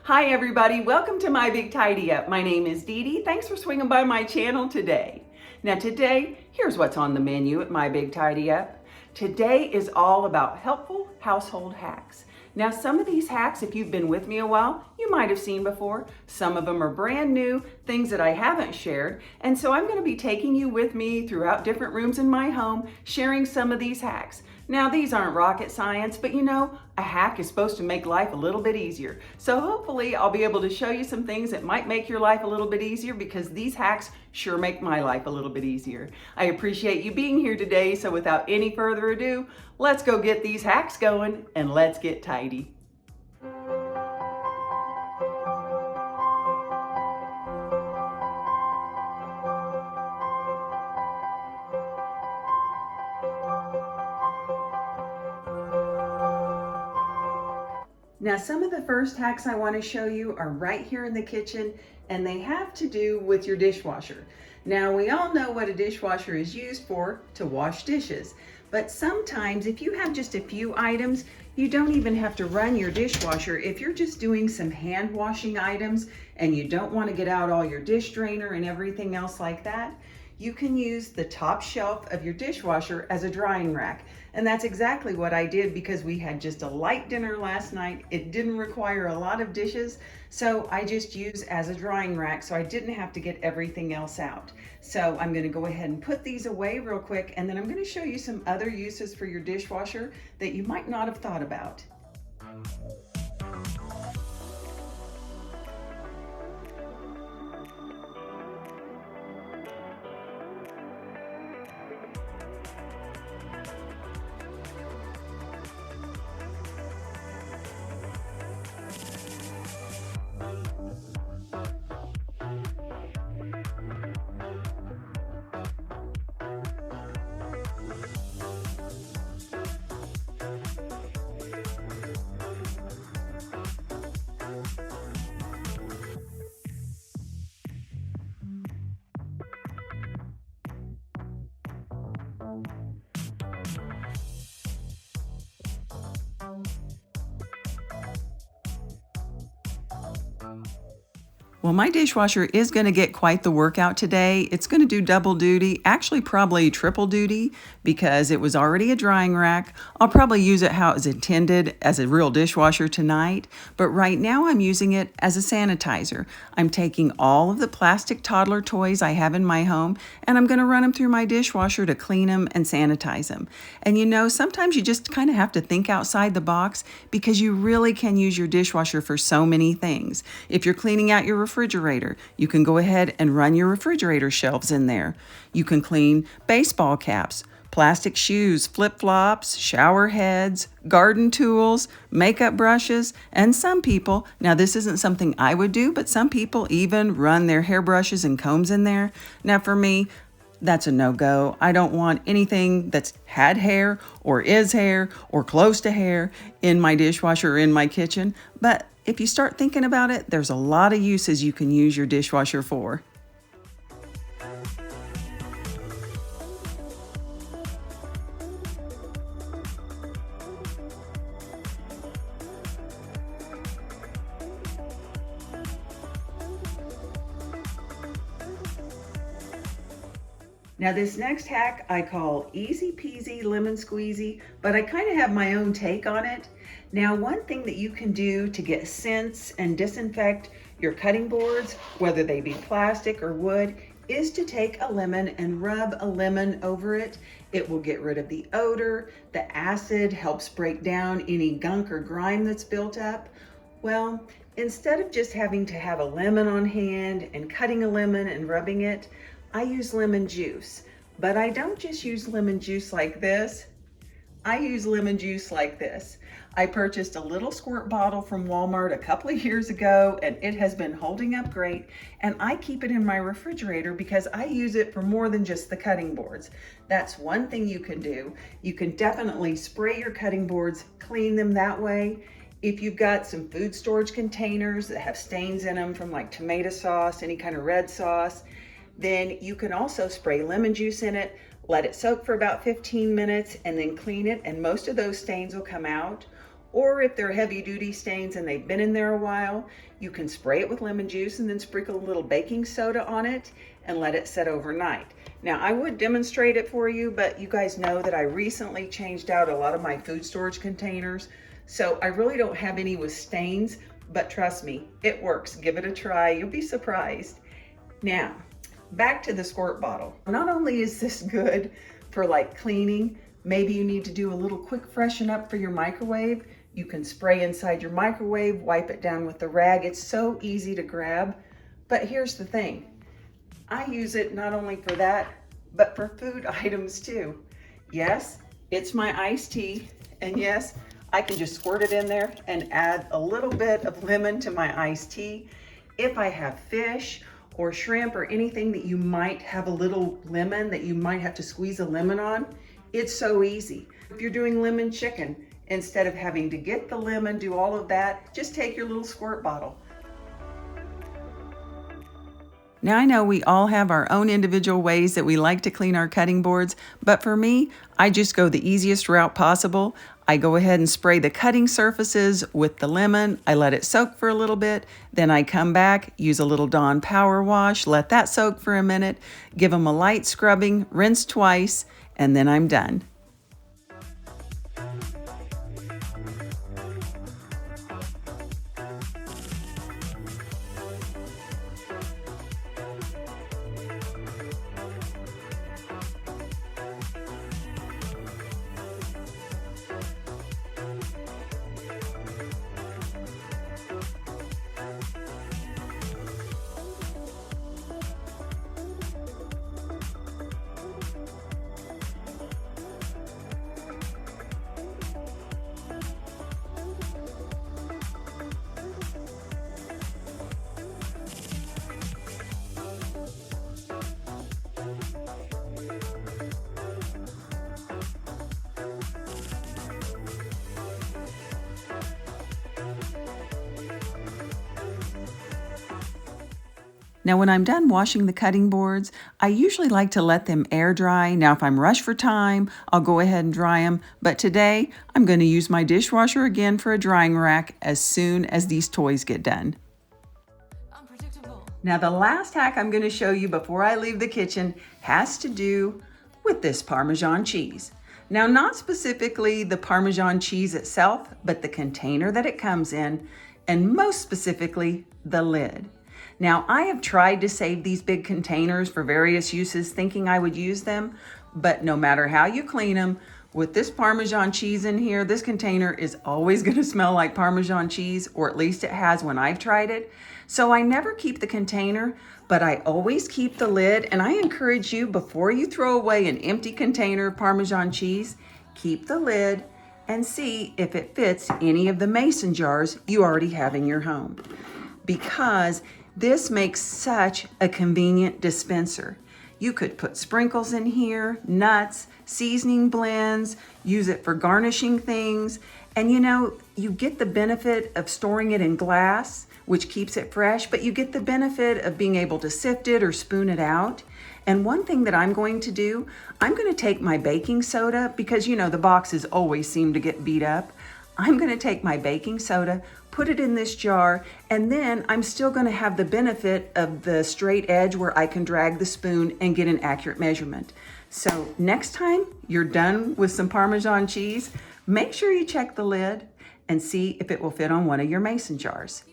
Hi everybody, welcome to My Big Tidy Up. My name is DeDe. Thanks for swinging by my channel today. Now today, here's what's on the menu at My Big Tidy Up. Today is all about helpful household hacks. Now some of these hacks, if you've been with me a while, you might have seen before. Some of them are brand new, things that I haven't shared. And so I'm going to be taking you with me throughout different rooms in my home, sharing some of these hacks. Now these aren't rocket science, but you know, a hack is supposed to make life a little bit easier. So hopefully I'll be able to show you some things that might make your life a little bit easier, because these hacks sure make my life a little bit easier. I appreciate you being here today, so without any further ado, let's go get these hacks going and let's get tidy. Now, some of the first hacks I want to show you are right here in the kitchen, and they have to do with your dishwasher. Now, we all know what a dishwasher is used for, to wash dishes. But sometimes if you have just a few items, you don't even have to run your dishwasher. If you're just doing some hand washing items and you don't want to get out all your dish drainer and everything else like that, you can use the top shelf of your dishwasher as a drying rack. And that's exactly what I did, because we had just a light dinner last night. It didn't require a lot of dishes, so I just used as a drying rack, so I didn't have to get everything else out. So I'm gonna go ahead and put these away real quick, and then I'm gonna show you some other uses for your dishwasher that you might not have thought about. Well, my dishwasher is going to get quite the workout today. It's going to do double duty, actually probably triple duty, because it was already a drying rack. I'll probably use it how it was intended as a real dishwasher tonight, but right now I'm using it as a sanitizer. I'm taking all of the plastic toddler toys I have in my home, and I'm going to run them through my dishwasher to clean them and sanitize them. And you know, sometimes you just kind of have to think outside the box, because you really can use your dishwasher for so many things. If you're cleaning out your refrigerator, you can go ahead and run your refrigerator shelves in there. You can clean baseball caps, plastic shoes, flip-flops, shower heads, garden tools, makeup brushes, and some people, now this isn't something I would do, but some people even run their hairbrushes and combs in there. Now for me, that's a no-go. I don't want anything that's had hair or is hair or close to hair in my dishwasher or in my kitchen. But if you start thinking about it, there's a lot of uses you can use your dishwasher for. Now this next hack I call easy peasy lemon squeezy, but I kind of have my own take on it. Now one thing that you can do to get scents and disinfect your cutting boards, whether they be plastic or wood, is to take a lemon and rub a lemon over it. It will get rid of the odor. The acid helps break down any gunk or grime that's built up. Well, instead of just having to have a lemon on hand and cutting a lemon and rubbing it, I use lemon juice. But I don't just use lemon juice like this. I use lemon juice like this. I purchased a little squirt bottle from Walmart a couple of years ago, and it has been holding up great. And I keep it in my refrigerator because I use it for more than just the cutting boards. That's one thing you can do. You can definitely spray your cutting boards, clean them that way. If you've got some food storage containers that have stains in them from like tomato sauce, any kind of red sauce, then you can also spray lemon juice in it, let it soak for about 15 minutes, and then clean it, and most of those stains will come out. Or if they're heavy duty stains and they've been in there a while, you can spray it with lemon juice and then sprinkle a little baking soda on it and let it set overnight. Now I would demonstrate it for you, but you guys know that I recently changed out a lot of my food storage containers. So I really don't have any with stains, but trust me, it works. Give it a try, you'll be surprised. Now, back to the squirt bottle. Not only is this good for like cleaning, maybe you need to do a little quick freshen up for your microwave. You can spray inside your microwave, wipe it down with the rag. It's so easy to grab. But here's the thing. I use it not only for that, but for food items too. Yes, it's my iced tea. And yes, I can just squirt it in there and add a little bit of lemon to my iced tea. If I have fish or shrimp or anything that you might have a little lemon that you might have to squeeze a lemon on, it's so easy. If you're doing lemon chicken, instead of having to get the lemon, do all of that, just take your little squirt bottle. Now I know we all have our own individual ways that we like to clean our cutting boards, but for me, I just go the easiest route possible. I go ahead and spray the cutting surfaces with the lemon. I let it soak for a little bit. Then I come back, use a little Dawn Power Wash, let that soak for a minute, give them a light scrubbing, rinse twice, and then I'm done. Now when I'm done washing the cutting boards, I usually like to let them air dry. Now if I'm rushed for time, I'll go ahead and dry them. But today, I'm going to use my dishwasher again for a drying rack as soon as these toys get done. Now the last hack I'm going to show you before I leave the kitchen has to do with this Parmesan cheese. Now not specifically the Parmesan cheese itself, but the container that it comes in, and most specifically the lid. Now, I have tried to save these big containers for various uses thinking I would use them, but no matter how you clean them, with this Parmesan cheese in here, this container is always going to smell like Parmesan cheese, or at least it has when I've tried it. So I never keep the container, but I always keep the lid, and I encourage you, before you throw away an empty container of Parmesan cheese, keep the lid and see if it fits any of the mason jars you already have in your home. Because this makes such a convenient dispenser. You could put sprinkles in here, nuts, seasoning blends, use it for garnishing things. And you know, you get the benefit of storing it in glass, which keeps it fresh, but you get the benefit of being able to sift it or spoon it out. And one thing that I'm going to do, I'm going to take my baking soda, because you know, the boxes always seem to get beat up. I'm going to take my baking soda, put it in this jar, and then I'm still going to have the benefit of the straight edge where I can drag the spoon and get an accurate measurement. So next time you're done with some Parmesan cheese, make sure you check the lid and see if it will fit on one of your mason jars.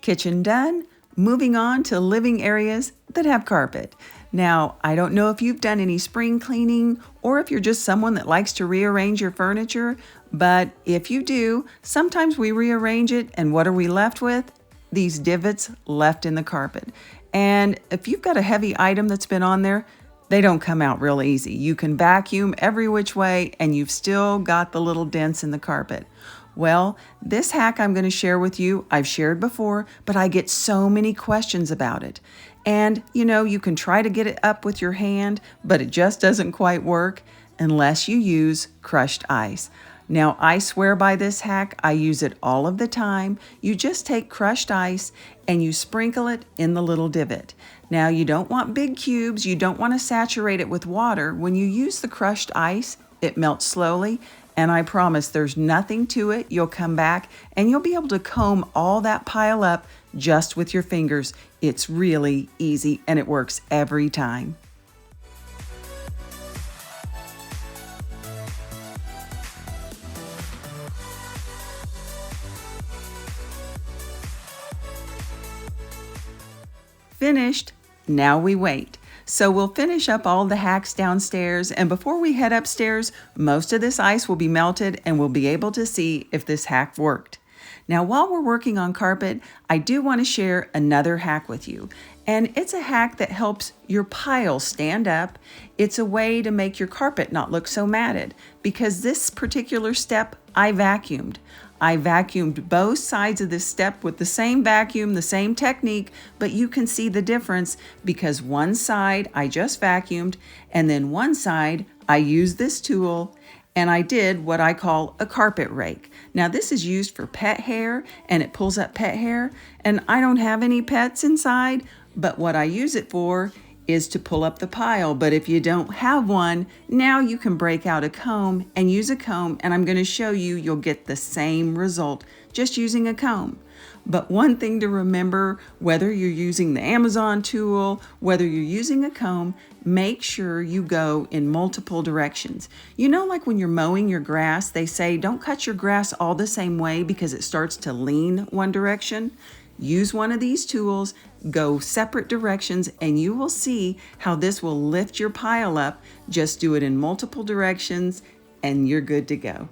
Kitchen done. Moving on to living areas that have carpet. Now, I don't know if you've done any spring cleaning or if you're just someone that likes to rearrange your furniture, but if you do, sometimes we rearrange it, and what are we left with? These divots left in the carpet. And if you've got a heavy item that's been on there, they don't come out real easy. You can vacuum every which way and you've still got the little dents in the carpet. Well, this hack I'm going to share with you, I've shared before, but I get so many questions about it. And, you know, you can try to get it up with your hand, but it just doesn't quite work unless you use crushed ice. Now, I swear by this hack. I use it all of the time. You just take crushed ice and you sprinkle it in the little divot. Now, you don't want big cubes. You don't want to saturate it with water. When you use the crushed ice, it melts slowly And I promise there's nothing to it. You'll come back and you'll be able to comb all that pile up just with your fingers. It's really easy and it works every time. Finished. Now we wait. So we'll finish up all the hacks downstairs, and before we head upstairs, most of this ice will be melted and we'll be able to see if this hack worked. Now, while we're working on carpet, I do want to share another hack with you. And it's a hack that helps your pile stand up. It's a way to make your carpet not look so matted, because this particular step I vacuumed. I vacuumed both sides of this step with the same vacuum, the same technique, but you can see the difference because one side I just vacuumed and then one side I used this tool and I did what I call a carpet rake. Now this is used for pet hair and it pulls up pet hair, and I don't have any pets inside, but what I use it for is to pull up the pile. But if you don't have one, now you can break out a comb and use a comb, and I'm going to show you you'll get the same result just using a comb. But one thing to remember, whether you're using the Amazon tool, whether you're using a comb, make sure you go in multiple directions. You know, like when you're mowing your grass, they say don't cut your grass all the same way because it starts to lean one direction. Use one of these tools, go separate directions, and you will see how this will lift your pile up. Just do it in multiple directions and you're good to go.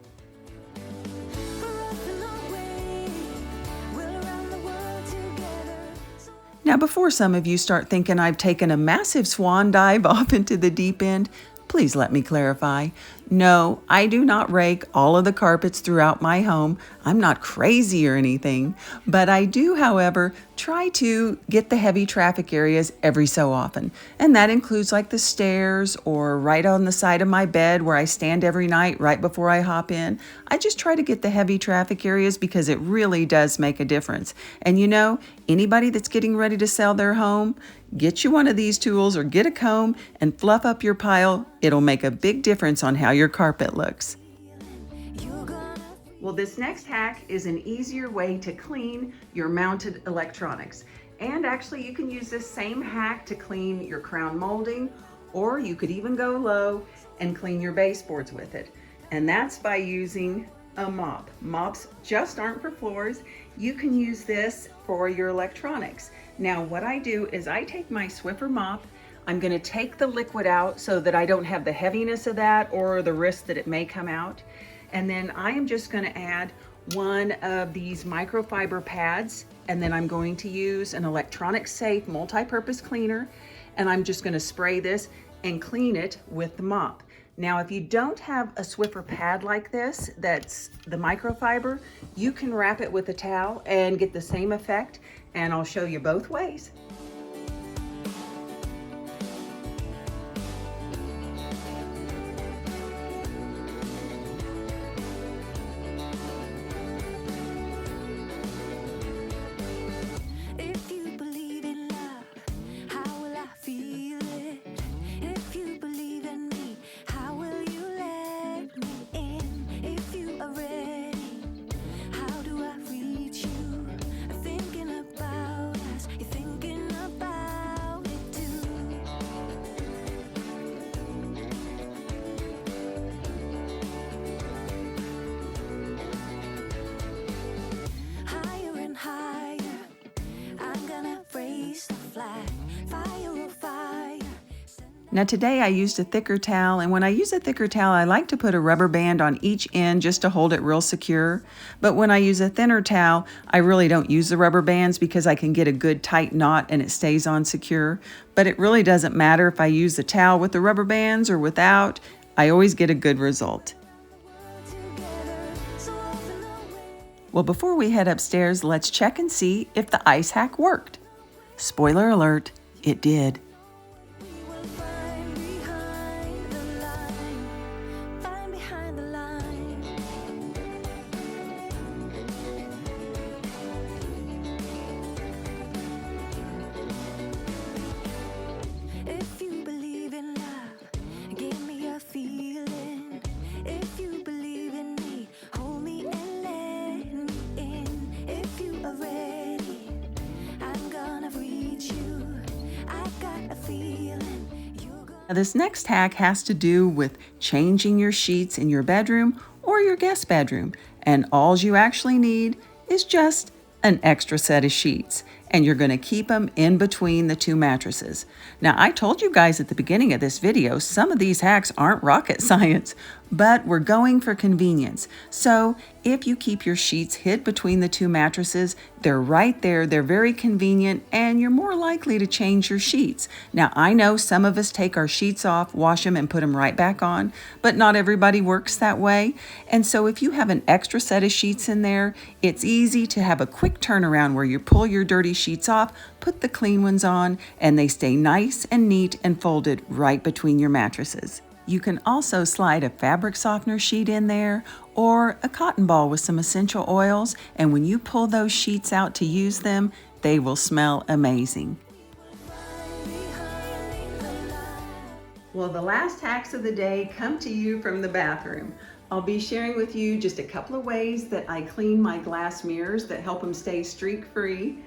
Now, before some of you start thinking I've taken a massive swan dive off into the deep end, please let me clarify. No, I do not rake all of the carpets throughout my home. I'm not crazy or anything, but I do, however, try to get the heavy traffic areas every so often. And that includes like the stairs or right on the side of my bed where I stand every night right before I hop in. I just try to get the heavy traffic areas because it really does make a difference. And you know, anybody that's getting ready to sell their home, get you one of these tools or get a comb and fluff up your pile. It'll make a big difference on how your carpet looks. Well, this next hack is an easier way to clean your mounted electronics. And actually you can use this same hack to clean your crown molding, or you could even go low and clean your baseboards with it. And that's by using a mop. Mops just aren't for floors. You can use this for your electronics. Now what I do is I take my Swiffer mop. I'm going to take the liquid out so that I don't have the heaviness of that or the risk that it may come out. And then I am just going to add one of these microfiber pads, and then I'm going to use an electronic safe multi-purpose cleaner, and I'm just going to spray this and clean it with the mop. Now, if you don't have a Swiffer pad like this, that's the microfiber, you can wrap it with a towel and get the same effect, and I'll show you both ways. Now today I used a thicker towel, and when I use a thicker towel, I like to put a rubber band on each end just to hold it real secure. But when I use a thinner towel, I really don't use the rubber bands because I can get a good tight knot and it stays on secure. But it really doesn't matter if I use the towel with the rubber bands or without. I always get a good result. Well, before we head upstairs, let's check and see if the ice hack worked. Spoiler alert, it did. Give me a feeling. If you believe in This next hack has to do with changing your sheets in your bedroom or your guest bedroom, and all you actually need is just an extra set of sheets, and you're going to keep them in between the two mattresses. Now, I told you guys at the beginning of this video, some of these hacks aren't rocket science, but we're going for convenience. So if you keep your sheets hid between the two mattresses, they're right there, they're very convenient, and you're more likely to change your sheets. Now, I know some of us take our sheets off, wash them, and put them right back on, but not everybody works that way. And so if you have an extra set of sheets in there, it's easy to have a quick turnaround where you pull your dirty sheets off, put the clean ones on, and they stay nice and neat and folded right between your mattresses. You can also slide a fabric softener sheet in there or a cotton ball with some essential oils, and when you pull those sheets out to use them, they will smell amazing. Well, the last hacks of the day come to you from the bathroom. I'll be sharing with you just a couple of ways that I clean my glass mirrors that help them stay streak-free.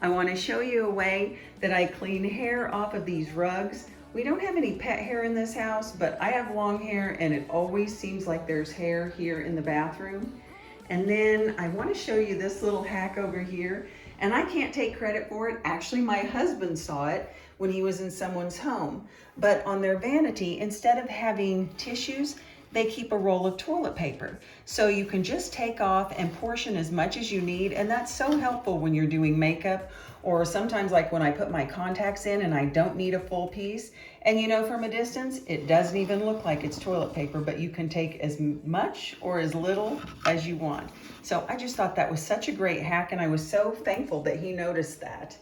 I want to show you a way that I clean hair off of these rugs. We don't have any pet hair in this house, but I have long hair and it always seems like there's hair here in the bathroom. And then I want to show you this little hack over here, and I can't take credit for it. Actually, my husband saw it when he was in someone's home. But on their vanity, instead of having tissues, they keep a roll of toilet paper. So you can just take off and portion as much as you need, and that's so helpful when you're doing makeup, or sometimes like when I put my contacts in and I don't need a full piece. And you know, from a distance, it doesn't even look like it's toilet paper, but you can take as much or as little as you want. So I just thought that was such a great hack, and I was so thankful that he noticed that.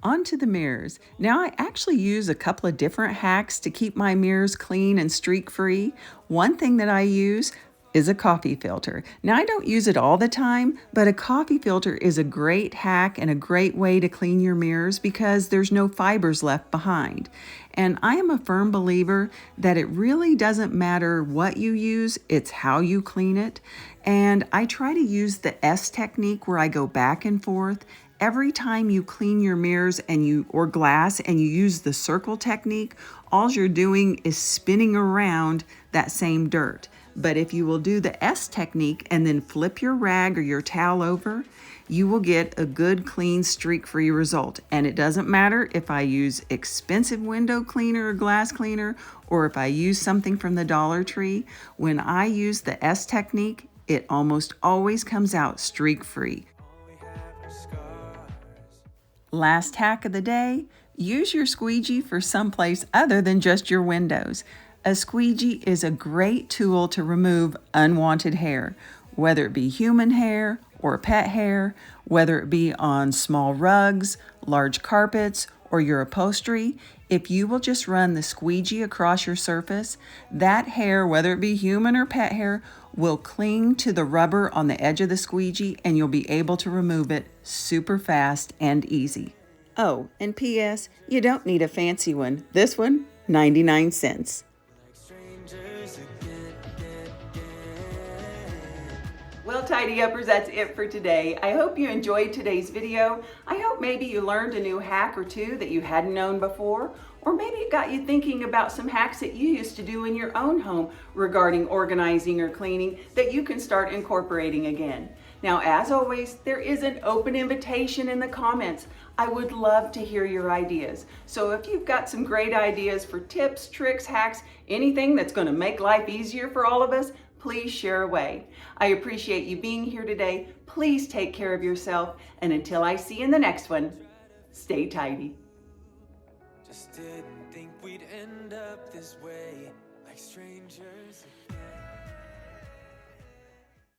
Onto the mirrors. Now I actually use a couple of different hacks to keep my mirrors clean and streak free. One thing that I use is a coffee filter. Now I don't use it all the time, but a coffee filter is a great hack and a great way to clean your mirrors because there's no fibers left behind. And I am a firm believer that it really doesn't matter what you use, it's how you clean it. And I try to use the S technique where I go back and forth. Every time you clean your mirrors or glass and you use the circle technique, all you're doing is spinning around that same dirt. But if you will do the S technique and then flip your rag or your towel over, you will get a good, clean, streak-free result. And it doesn't matter if I use expensive window cleaner or glass cleaner, or if I use something from the Dollar Tree. When I use the S technique, it almost always comes out streak-free. Last hack of the day, use your squeegee for someplace other than just your windows. A squeegee is a great tool to remove unwanted hair, whether it be human hair or pet hair, whether it be on small rugs, large carpets, or your upholstery. If you will just run the squeegee across your surface, that hair, whether it be human or pet hair, will cling to the rubber on the edge of the squeegee, and you'll be able to remove it super fast and easy. Oh, and P.S., you don't need a fancy one. This one, 99 cents. Well, Tidy Uppers, that's it for today. I hope you enjoyed today's video. I hope maybe you learned a new hack or two that you hadn't known before, or maybe it got you thinking about some hacks that you used to do in your own home regarding organizing or cleaning that you can start incorporating again. Now, as always, there is an open invitation in the comments. I would love to hear your ideas. So if you've got some great ideas for tips, tricks, hacks, anything that's going to make life easier for all of us, please share away. I appreciate you being here today. Please take care of yourself. And until I see you in the next one, stay tidy. Just didn't think we'd end up this way, like strangers again.